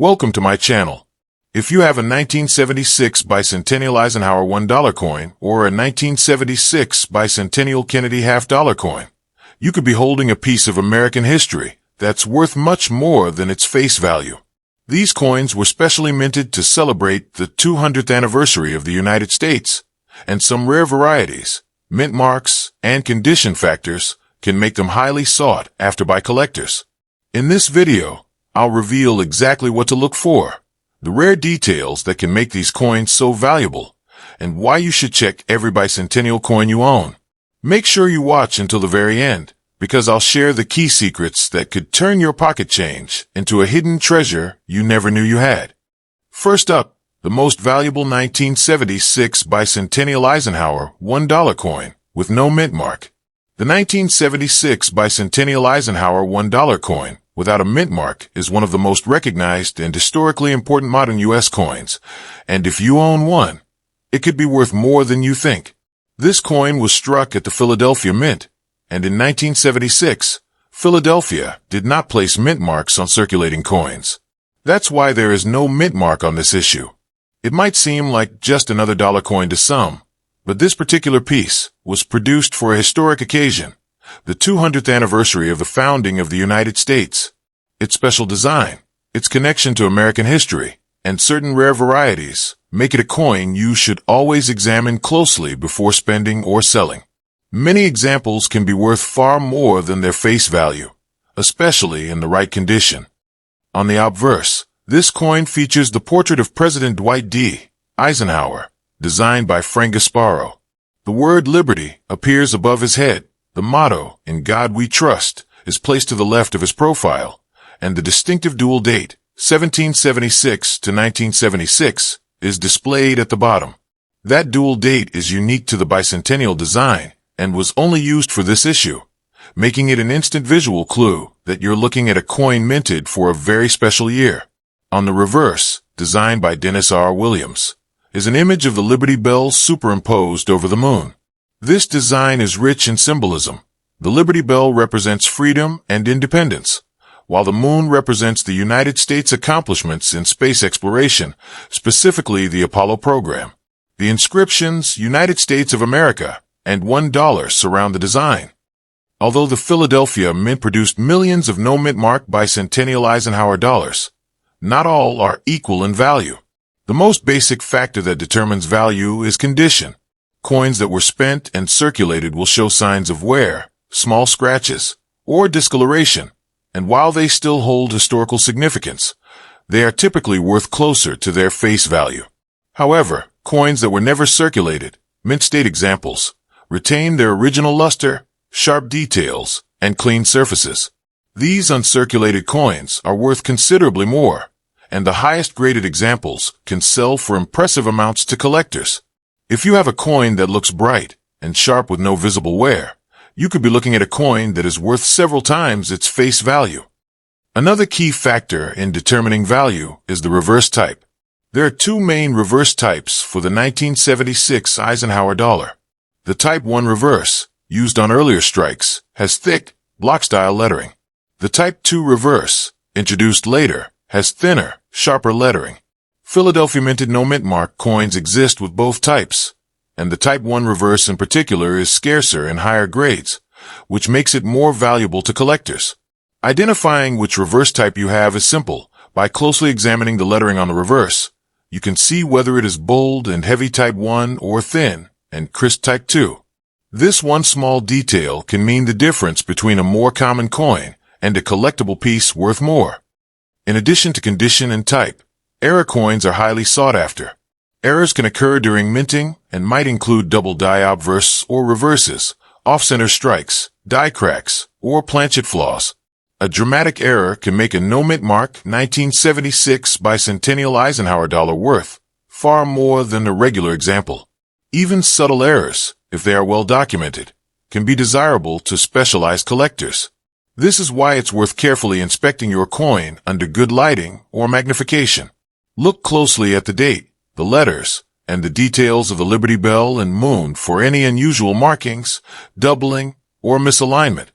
Welcome to my channel. If you have a 1976 Bicentennial Eisenhower $1 coin or a 1976 Bicentennial Kennedy Half Dollar coin, you could be holding a piece of American history that's worth much more than its face value. These coins were specially minted to celebrate the 200th anniversary of the United States, and some rare varieties, mint marks, and condition factors can make them highly sought after by collectors. In this video, I'll reveal exactly what to look for, the rare details that can make these coins so valuable, and why you should check every bicentennial coin you own. Make sure you watch until the very end, because I'll share the key secrets that could turn your pocket change into a hidden treasure you never knew you had. First up, the most valuable 1976 Bicentennial Eisenhower $1 coin with no mint mark. The 1976 Bicentennial Eisenhower $1 coin without a mint mark is one of the most recognized and historically important modern U.S. coins, and if you own one, it could be worth more than you think. This coin was struck at the Philadelphia Mint, and in 1976, Philadelphia did not place mint marks on circulating coins. That's why there is no mint mark on this issue. It might seem like just another dollar coin to some, but this particular piece was produced for a historic occasion, the 200th anniversary of the founding of the United States. Its special design, its connection to American history, and certain rare varieties make it a coin you should always examine closely before spending or selling. Many examples can be worth far more than their face value, especially in the right condition. On the obverse, this coin features the portrait of President Dwight D. Eisenhower, designed by Frank Gasparo. The word liberty appears above his head. The motto, "In God We Trust," is placed to the left of his profile, and the distinctive dual date, 1776 to 1976, is displayed at the bottom. That dual date is unique to the bicentennial design and was only used for this issue, making it an instant visual clue that you're looking at a coin minted for a very special year. On the reverse, designed by Dennis R. Williams, is an image of the Liberty Bell superimposed over the moon. This design is rich in symbolism. The Liberty Bell represents freedom and independence, while the moon represents the United States' accomplishments in space exploration, specifically the Apollo program. The inscriptions "United States of America" and $1 surround the design. Although the Philadelphia Mint produced millions of no-mint mark Bicentennial Eisenhower dollars, not all are equal in value. The most basic factor that determines value is condition. Coins that were spent and circulated will show signs of wear, small scratches, or discoloration, and while they still hold historical significance, they are typically worth closer to their face value. However, coins that were never circulated, mint state examples, retain their original luster, sharp details, and clean surfaces. These uncirculated coins are worth considerably more, and the highest graded examples can sell for impressive amounts to collectors. If you have a coin that looks bright and sharp with no visible wear, you could be looking at a coin that is worth several times its face value. Another key factor in determining value is the reverse type. There are two main reverse types for the 1976 Eisenhower dollar. The Type 1 reverse, used on earlier strikes, has thick, block-style lettering. The Type 2 reverse, introduced later, has thinner, sharper lettering. Philadelphia minted no-mint mark coins exist with both types, and the Type 1 reverse in particular is scarcer in higher grades, which makes it more valuable to collectors. Identifying which reverse type you have is simple. By closely examining the lettering on the reverse, you can see whether it is bold and heavy Type 1 or thin and crisp Type 2. This one small detail can mean the difference between a more common coin and a collectible piece worth more. In addition to condition and type, error coins are highly sought after. Errors can occur during minting and might include double die obverse or reverses, off-center strikes, die cracks, or planchet flaws. A dramatic error can make a no-mint mark 1976 Bicentennial Eisenhower dollar worth far more than a regular example. Even subtle errors, if they are well documented, can be desirable to specialized collectors. This is why it's worth carefully inspecting your coin under good lighting or magnification. Look closely at the date, the letters, and the details of the Liberty Bell and moon for any unusual markings, doubling, or misalignment.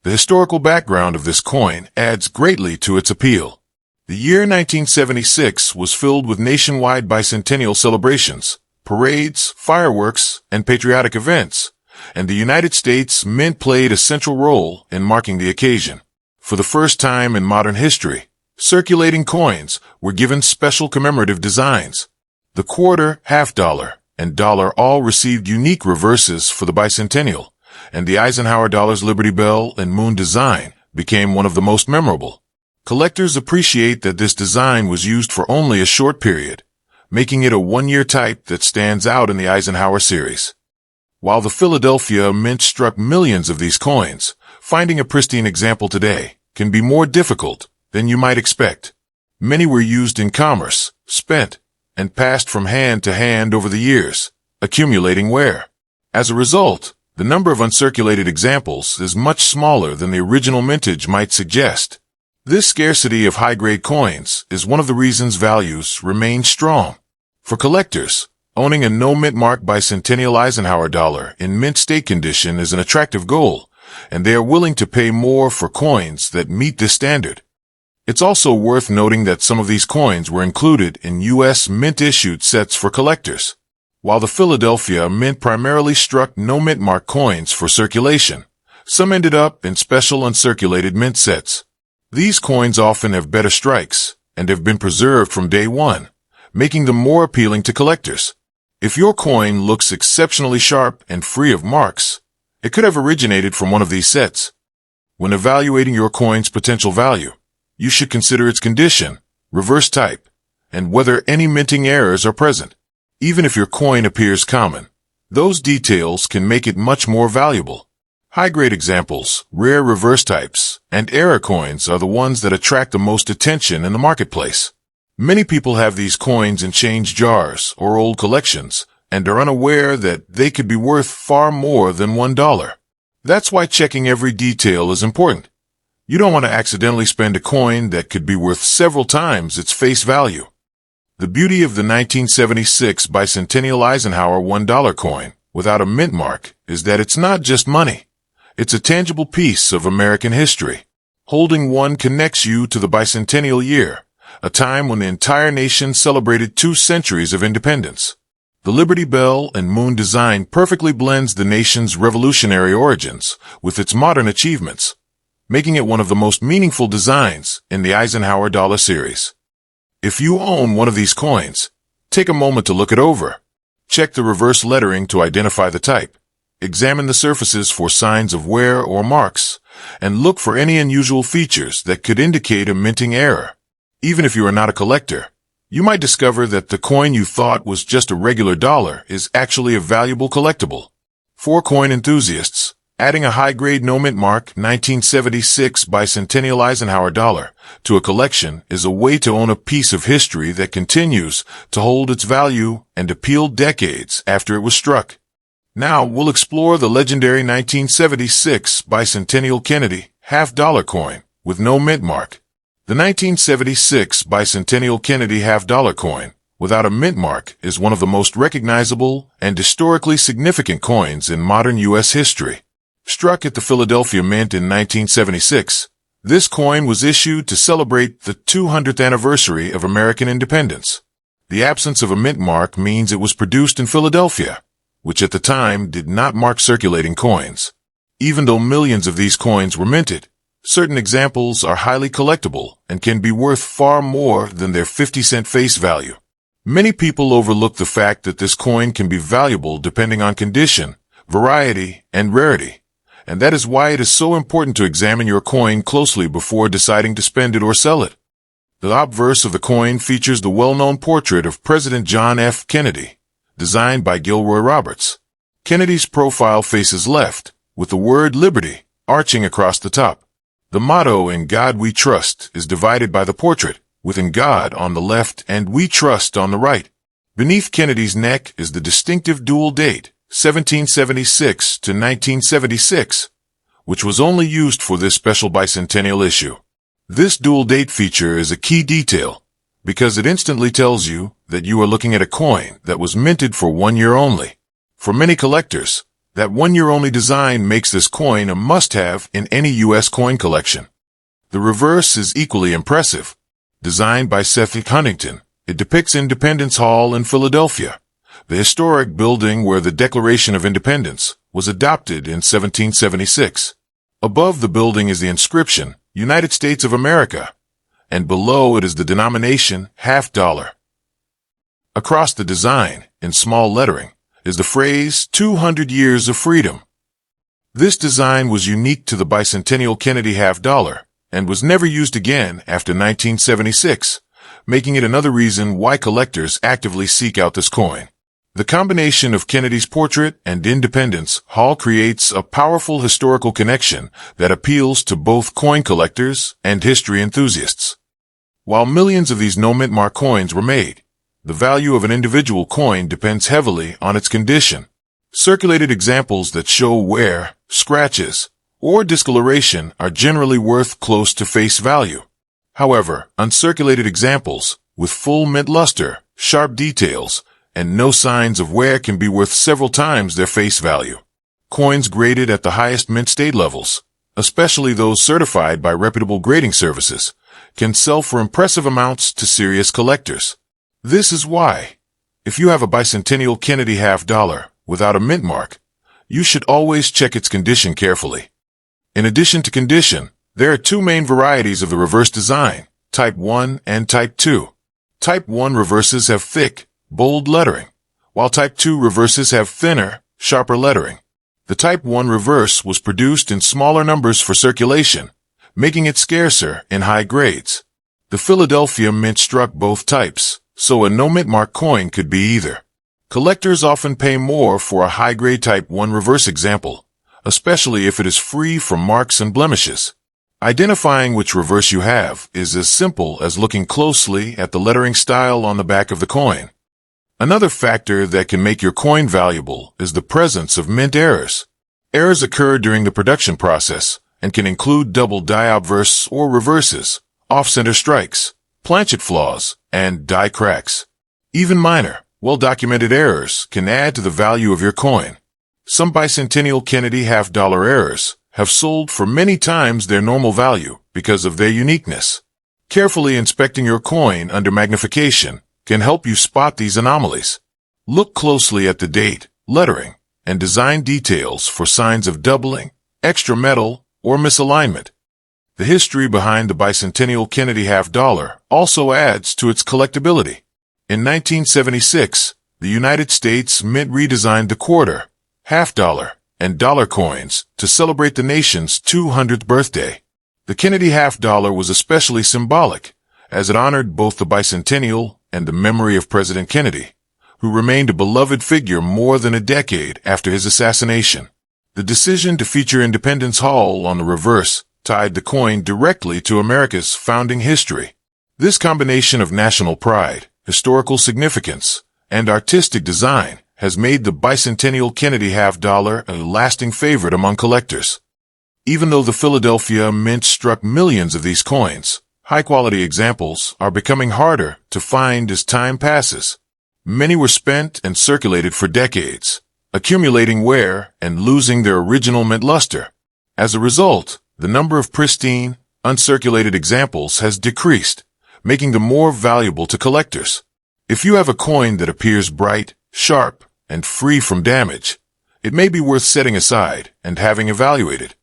The historical background of this coin adds greatly to its appeal. The year 1976 was filled with nationwide bicentennial celebrations, parades, fireworks, and patriotic events, and the United States Mint played a central role in marking the occasion. For the first time in modern history, circulating coins were given special commemorative designs. The quarter, half dollar, and dollar all received unique reverses for the bicentennial, and the Eisenhower dollar's Liberty Bell and Moon design became one of the most memorable. Collectors appreciate that this design was used for only a short period, making it a one-year type that stands out in the Eisenhower series. While the Philadelphia Mint struck millions of these coins, finding a pristine example today can be more difficult than you might expect. Many were used in commerce, spent, and passed from hand to hand over the years, accumulating wear. As a result, the number of uncirculated examples is much smaller than the original mintage might suggest. This scarcity of high-grade coins is one of the reasons values remain strong. For collectors, owning a no-mintmark Bicentennial Eisenhower dollar in mint state condition is an attractive goal, and they are willing to pay more for coins that meet this standard. It's also worth noting that some of these coins were included in U.S. mint-issued sets for collectors. While the Philadelphia Mint primarily struck no-mintmark coins for circulation, some ended up in special uncirculated mint sets. These coins often have better strikes and have been preserved from day one, making them more appealing to collectors. If your coin looks exceptionally sharp and free of marks, it could have originated from one of these sets. When evaluating your coin's potential value, you should consider its condition, reverse type, and whether any minting errors are present. Even if your coin appears common, those details can make it much more valuable. High-grade examples, rare reverse types, and error coins are the ones that attract the most attention in the marketplace. Many people have these coins in change jars or old collections and are unaware that they could be worth far more than $1. That's why checking every detail is important. You don't want to accidentally spend a coin that could be worth several times its face value. The beauty of the 1976 Bicentennial Eisenhower $1 coin without a mint mark is that it's not just money. It's a tangible piece of American history. Holding one connects you to the bicentennial year, a time when the entire nation celebrated 2 centuries of independence. The Liberty Bell and Moon design perfectly blends the nation's revolutionary origins with its modern achievements, making it one of the most meaningful designs in the Eisenhower dollar series. If you own one of these coins, take a moment to look it over. Check the reverse lettering to identify the type. Examine the surfaces for signs of wear or marks, and look for any unusual features that could indicate a minting error. Even if you are not a collector, you might discover that the coin you thought was just a regular dollar is actually a valuable collectible. For coin enthusiasts, adding a high-grade no-mintmark 1976 Bicentennial Eisenhower dollar to a collection is a way to own a piece of history that continues to hold its value and appeal decades after it was struck. Now we'll explore the legendary 1976 Bicentennial Kennedy Half Dollar coin with no mint mark. The 1976 Bicentennial Kennedy Half Dollar coin without a mint mark is one of the most recognizable and historically significant coins in modern U.S. history. Struck at the Philadelphia Mint in 1976, this coin was issued to celebrate the 200th anniversary of American independence. The absence of a mint mark means it was produced in Philadelphia, which at the time did not mark circulating coins. Even though millions of these coins were minted, certain examples are highly collectible and can be worth far more than their 50-cent face value. Many people overlook the fact that this coin can be valuable depending on condition, variety, and rarity, and that is why it is so important to examine your coin closely before deciding to spend it or sell it. The obverse of the coin features the well-known portrait of President John F. Kennedy, designed by Gilroy Roberts. Kennedy's profile faces left, with the word Liberty arching across the top. The motto, "In God We Trust," is divided by the portrait, with "In God" on the left and "We Trust" on the right. Beneath Kennedy's neck is the distinctive dual date, 1776 to 1976, which was only used for this special bicentennial issue. This dual date feature is a key detail because it instantly tells you that you are looking at a coin that was minted for 1 year only. For many collectors, that 1 year only design makes this coin a must-have in any U.S. coin collection. The reverse is equally impressive. Designed by Seth Huntington, it depicts Independence Hall in Philadelphia, the historic building where the Declaration of Independence was adopted in 1776. Above the building is the inscription, United States of America, and below it is the denomination, half dollar. Across the design, in small lettering, is the phrase, 200 Years of Freedom. This design was unique to the Bicentennial Kennedy Half Dollar and was never used again after 1976, making it another reason why collectors actively seek out this coin. The combination of Kennedy's portrait and Independence Hall creates a powerful historical connection that appeals to both coin collectors and history enthusiasts. While millions of these no-mint-mark coins were made, the value of an individual coin depends heavily on its condition. Circulated examples that show wear, scratches, or discoloration are generally worth close to face value. However, uncirculated examples with full mint luster, sharp details, and no signs of wear can be worth several times their face value. Coins graded at the highest mint state levels, especially those certified by reputable grading services, can sell for impressive amounts to serious collectors. This is why, if you have a Bicentennial Kennedy Half Dollar without a mint mark, you should always check its condition carefully. In addition to condition, there are two main varieties of the reverse design, Type 1 and Type 2. Type 1 reverses have thick, bold lettering, while Type 2 reverses have thinner, sharper lettering. The Type 1 reverse was produced in smaller numbers for circulation, making it scarcer in high grades. The Philadelphia Mint struck both types, so a no-mint mark coin could be either. Collectors often pay more for a high-grade Type 1 reverse example, especially if it is free from marks and blemishes. Identifying which reverse you have is as simple as looking closely at the lettering style on the back of the coin. Another factor that can make your coin valuable is the presence of mint errors. Errors occur during the production process and can include double die obverse or reverses, off-center strikes, planchet flaws, and die cracks. Even minor, well-documented errors can add to the value of your coin. Some Bicentennial Kennedy Half Dollar errors have sold for many times their normal value because of their uniqueness. Carefully inspecting your coin under magnification can help you spot these anomalies. Look closely at the date, lettering, and design details for signs of doubling, extra metal, or misalignment. The history behind the Bicentennial Kennedy Half Dollar also adds to its collectability. In 1976, the United States Mint redesigned the quarter, half dollar, and dollar coins to celebrate the nation's 200th birthday. The Kennedy Half Dollar was especially symbolic, as it honored both the bicentennial and the memory of President Kennedy, who remained a beloved figure more than a decade after his assassination. The decision to feature Independence Hall on the reverse tied the coin directly to America's founding history. This combination of national pride, historical significance, and artistic design has made the Bicentennial Kennedy Half Dollar a lasting favorite among collectors. Even though the Philadelphia Mint struck millions of these coins, high-quality examples are becoming harder to find as time passes. Many were spent and circulated for decades, accumulating wear and losing their original mint luster. As a result, the number of pristine, uncirculated examples has decreased, making them more valuable to collectors. If you have a coin that appears bright, sharp, and free from damage, it may be worth setting aside and having evaluated.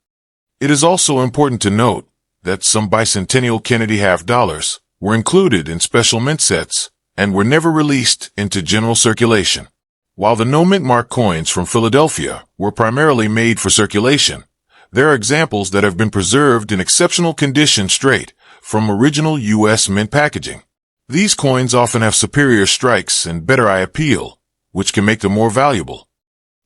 It is also important to note that some Bicentennial Kennedy Half Dollars were included in special mint sets and were never released into general circulation. While the no-mint mark coins from Philadelphia were primarily made for circulation, there are examples that have been preserved in exceptional condition straight from original U.S. mint packaging. These coins often have superior strikes and better eye appeal, which can make them more valuable.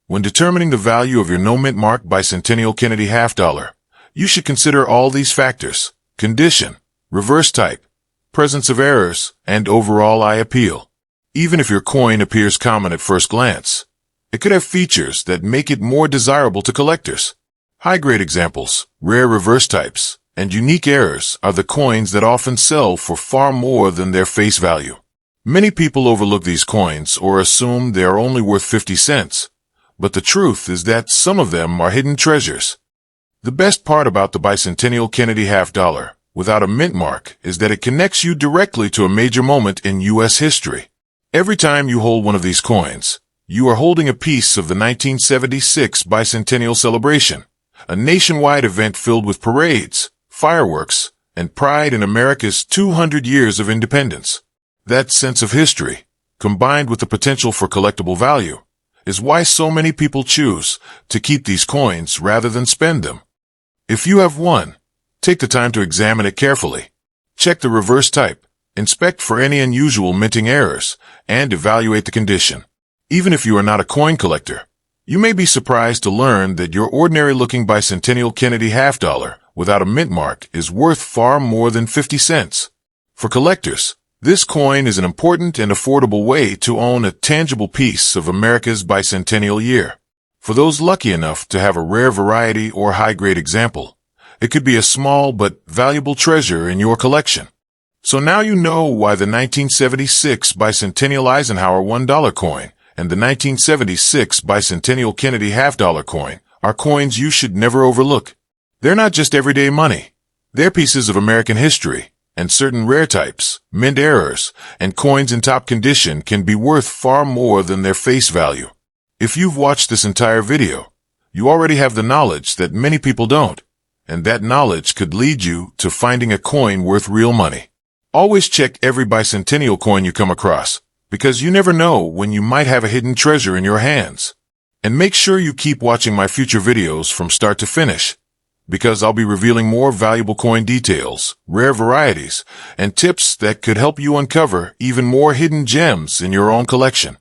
When determining the value of your no-mint mark Bicentennial Kennedy Half Dollar, you should consider all these factors: condition, reverse type, presence of errors, and overall eye appeal. Even if your coin appears common at first glance, it could have features that make it more desirable to collectors. High-grade examples, rare reverse types, and unique errors are the coins that often sell for far more than their face value. Many people overlook these coins or assume they are only worth 50 cents, but the truth is that some of them are hidden treasures. The best part about the Bicentennial Kennedy Half Dollar without a mint mark is that it connects you directly to a major moment in U.S. history. Every time you hold one of these coins, you are holding a piece of the 1976 Bicentennial celebration, a nationwide event filled with parades, fireworks, and pride in America's 200 years of independence. That sense of history, combined with the potential for collectible value, is why so many people choose to keep these coins rather than spend them. If you have one, take the time to examine it carefully. Check the reverse type, inspect for any unusual minting errors, and evaluate the condition. Even if you are not a coin collector, you may be surprised to learn that your ordinary-looking Bicentennial Kennedy Half Dollar without a mint mark is worth far more than 50 cents. For collectors, this coin is an important and affordable way to own a tangible piece of America's bicentennial year. For those lucky enough to have a rare variety or high-grade example, it could be a small but valuable treasure in your collection. So now you know why the 1976 Bicentennial Eisenhower $1 coin and the 1976 Bicentennial Kennedy Half Dollar coin are coins you should never overlook. They're not just everyday money. They're pieces of American history, and certain rare types, mint errors, and coins in top condition can be worth far more than their face value. If you've watched this entire video, you already have the knowledge that many people don't, and that knowledge could lead you to finding a coin worth real money. Always check every bicentennial coin you come across, because you never know when you might have a hidden treasure in your hands. And make sure you keep watching my future videos from start to finish, because I'll be revealing more valuable coin details, rare varieties, and tips that could help you uncover even more hidden gems in your own collection.